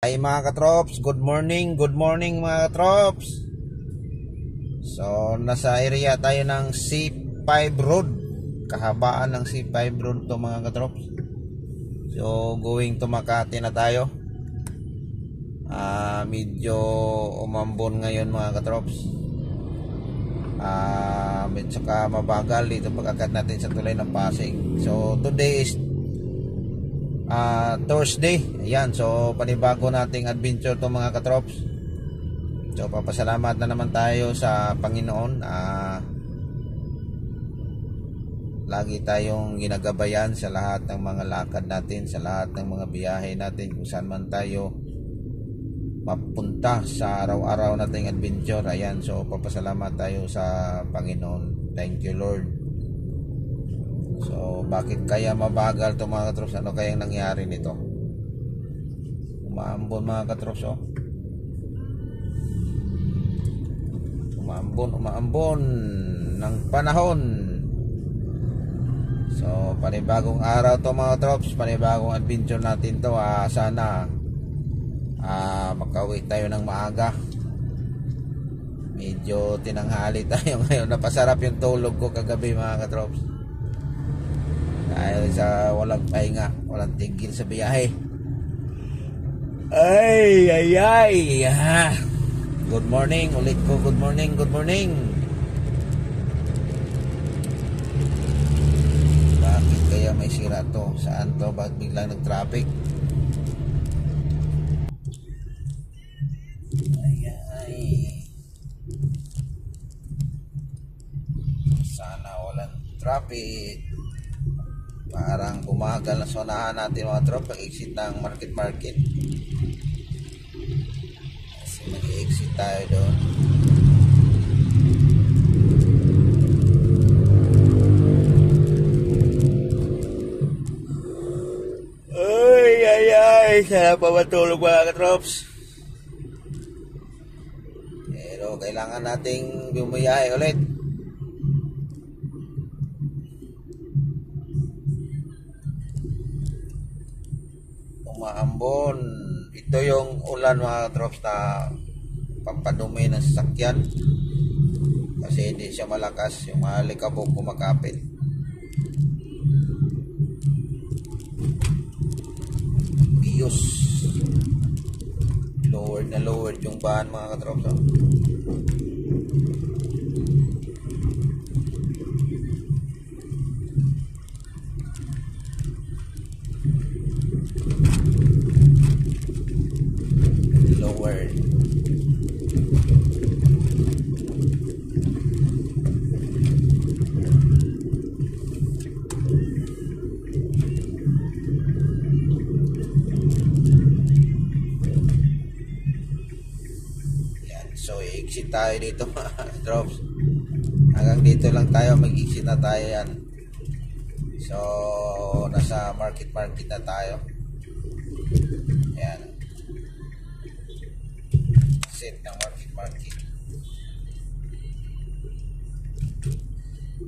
Ay mga katrops, good morning mga katrops. So nasa area tayo ng C5 Road. Kahabaan ng C5 Road to mga katrops. So going to Makati na tayo. Medyo umambon ngayon mga katrops. Medyo ka mabagal dito pag-akyat natin sa tulay ng Pasig. So today is Thursday. Ayan, so panibago nating adventure to mga katrops. So papasalamat na naman tayo sa Panginoon. Lagi tayong ginagabayan sa lahat ng mga lakad natin, sa lahat ng mga biyahe natin, kung saan man tayo mapunta sa araw-araw nating adventure. Ayan, so papasalamat tayo sa Panginoon. Thank you Lord. So bakit kaya mabagal to mga katrops? Ano kayang nangyari nito? Umaambon mga katrops, oh. Umaambon ng panahon. So panibagong araw to mga katrops, panibagong adventure natin to. Sana makauwi tayo ng maaga. Medyo tinanghali tayo ngayon. Napasarap yung tulog ko kagabi mga katrops, dahil sa walang pahinga, walang tigil sa biyahe. Ay. Good morning ulit ko. Good morning. Bakit kaya may sira to? Saan to? Bakit biglang nag-traffic? Sana walang traffic. Parang bumagal na sonahan natin mga trop pag-exit ng market. Kasi mag-exit tayo doon. Ay, sana pa matulog mga katrops. Pero kailangan nating bumiyahe ulit. Umaambon. Ito yung ulan mga katrops na pampadumi ng sasakyan, kasi hindi siya malakas. Yung mga alikabok kumakapit. Biyos. Lowered yung bahan mga katrops, oh. Lowered. So i-exit tayo dito mga drops. Hanggang dito lang tayo, mag-exit na tayo yan. So nasa market na tayo. Yan, exit ng market.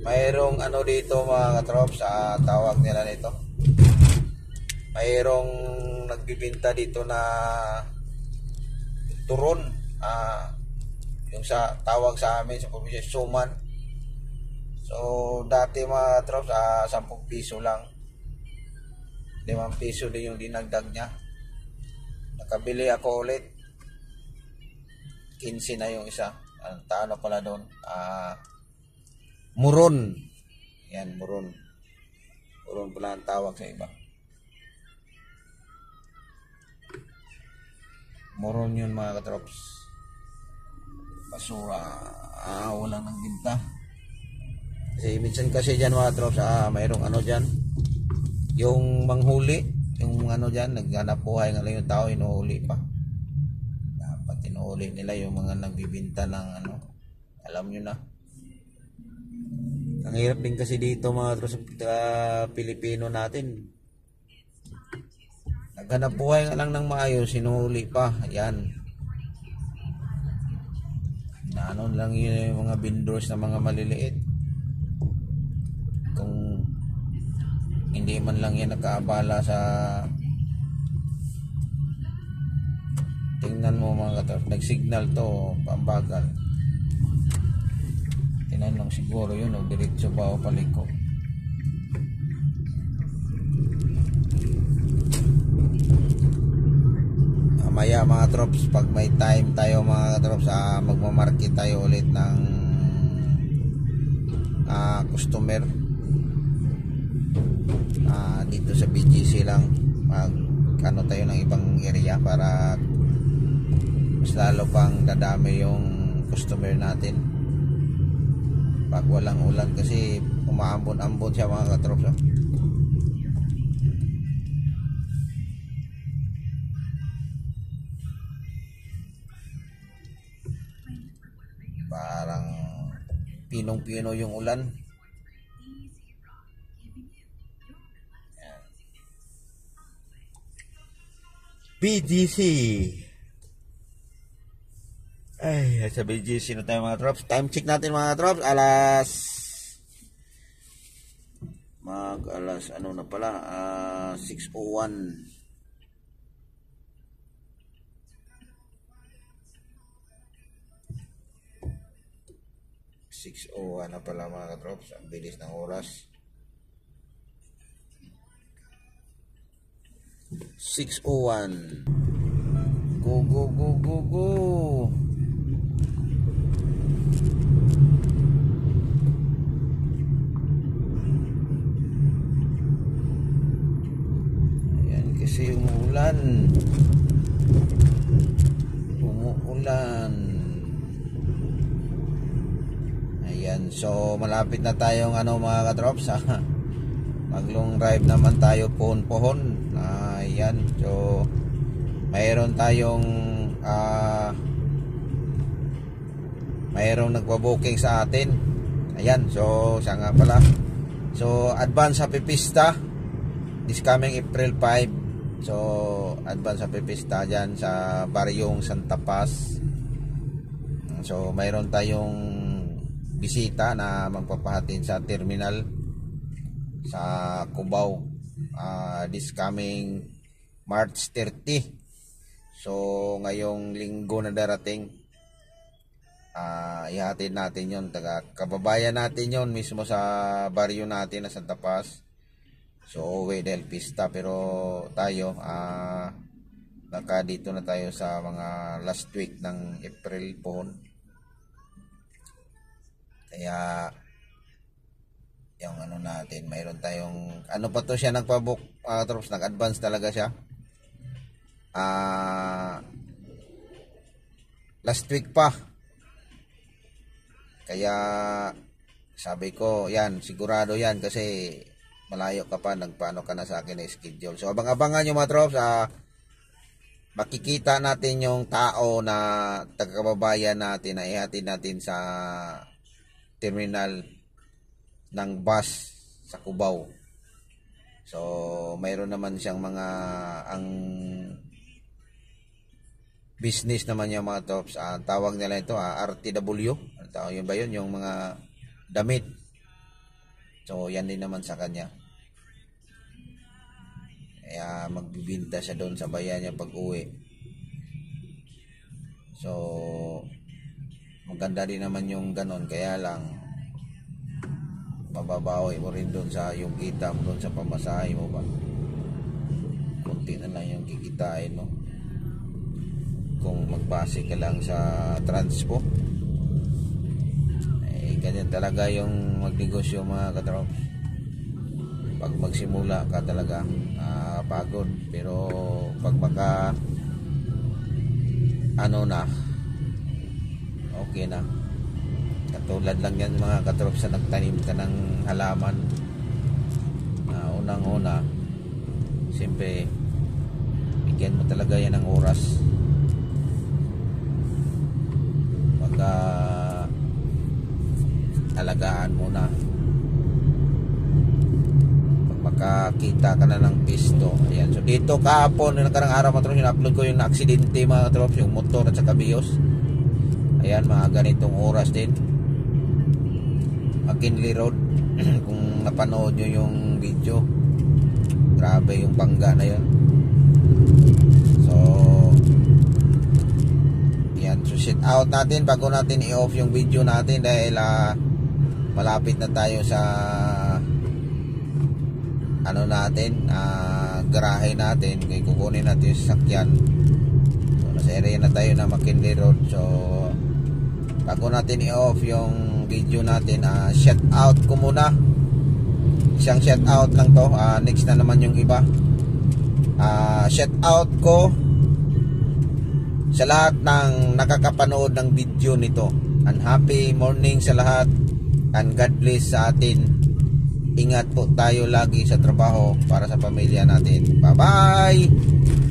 Mayroong ano dito mga katrops, tawag nila nito, mayroong nagbibinta dito na turon. Yung sa tawag sa amin sa probinsya, suman. So dati mga trops, 10 piso lang, 5 piso din yung dinagdag niya. Nakabili ako ulit, 15 na yung isa. Ano pala doon, muron. Yan, muron pala ang tawag sa iba. Muron yun mga katrops. Basura, walang nagbinta. Kasi minsan kasi dyan mga trops, mayroong ano dyan, yung manghuli, yung ano dyan, naghanap buhay nga lang yung tao, inuhuli pa. Dapat inuhuli nila yung mga nagbibinta ng ano, alam nyo na. Ang hirap din kasi dito mga trops, Pilipino natin, naghanap buhay nga lang ng maayos, inuhuli pa. Yan, ano lang yun, yung mga vendors na mga maliliit. Kung hindi man lang yan nakaabala sa tingnan mo mga katrops, nag-signal to, pambagal. Tinanong siguro yun, o diretso ba o paliko. Mamaya mga trops, pag may time tayo mga trops, magmamarket tayo ulit ng customer dito sa BGC lang. Mag ano tayo ng ibang area para mas lalo pang dadami yung customer natin pag walang ulan, kasi umaambon-ambon siya mga katrops. Parang pinong-pino yung ulan. Yan. BGC. Ay, sa BGC na tayo mga trops. Time check natin mga trops. Alas ano na pala, 6:01. 6:01 na pala mga katrops. Ang bilis ng oras. 6:01. Go go go go go. Ayan kasi umuulan. Ayan, so malapit na tayong mga katrops. Mag long drive naman tayo pohon-pohon. Ayan, so mayroon tayong mayroong nagpa-booking sa atin. Ayan, so siya nga pala. So advance happy pista this coming April 5. So advance happy pista dyan sa Baryong Santa Paz. So mayroon tayong bisita na magpapahatid sa terminal sa Cubao this coming March 30. So ngayong linggo na darating, ihatid natin yon, taga kababayan natin yon mismo sa baryo natin na Santa Paz. So uwi dahil pista, pero tayo dito na tayo sa mga last week ng April pohon. Kaya yung natin, mayroon tayong pa to siya, nagpa-book trops, nag-advance talaga siya. Last week pa. Kaya sabi ko, yan, sigurado yan kasi malayo ka pa, nagpaano ka na sa akin na schedule. So abang-abangan nyo mga trops, makikita natin yung tao na taga-kababayan natin na ihatid natin sa terminal ng bus sa Cubao. So mayroon naman siyang ang business naman niya mga tops, tawag nila ito RTW, tawag yun ba yun, yung mga damit. So yan din naman sa kanya, kaya magbibinta siya doon sa bayan niya pag uwi. So maganda din naman yung ganon, kaya lang mababawi mo rin doon sa yung kita mo doon sa pamasahe mo ba. Kunti na lang yung kikitain mo kung magbase ka lang sa transpo. Ganyan talaga yung magnegosyo mga katrops. Pag magsimula ka talaga pagod, pero pag okay na. Katulad lang yan mga katrops sa nagtanim ka ng halaman. Unang-una, siyempre bigyan mo talaga yan ng oras. Pagka alagaan mo na, pag makakita ka na ng pisto. Ayan, so dito kahapon, nakarang araw mga trops, in-upload ko yung aksidente mga trops, yung motor at saka bios. Ayan, mga ganitong oras din, McKinley Road. Kung napanood nyo yung video, grabe yung bangga na yun. So out natin bago natin i-off yung video natin dahil malapit na tayo sa ano natin, garahe natin, kaya kukunin natin yung sasakyan. So nasa area na tayo na McKinley Road. So bago natin i-off yung video natin, shout out ko muna, isang shout out lang to, next na naman yung iba. Shout out ko sa lahat ng nakakapanood ng video nito, and happy morning sa lahat, and God bless sa atin. Ingat po tayo lagi sa trabaho para sa pamilya natin. Bye bye.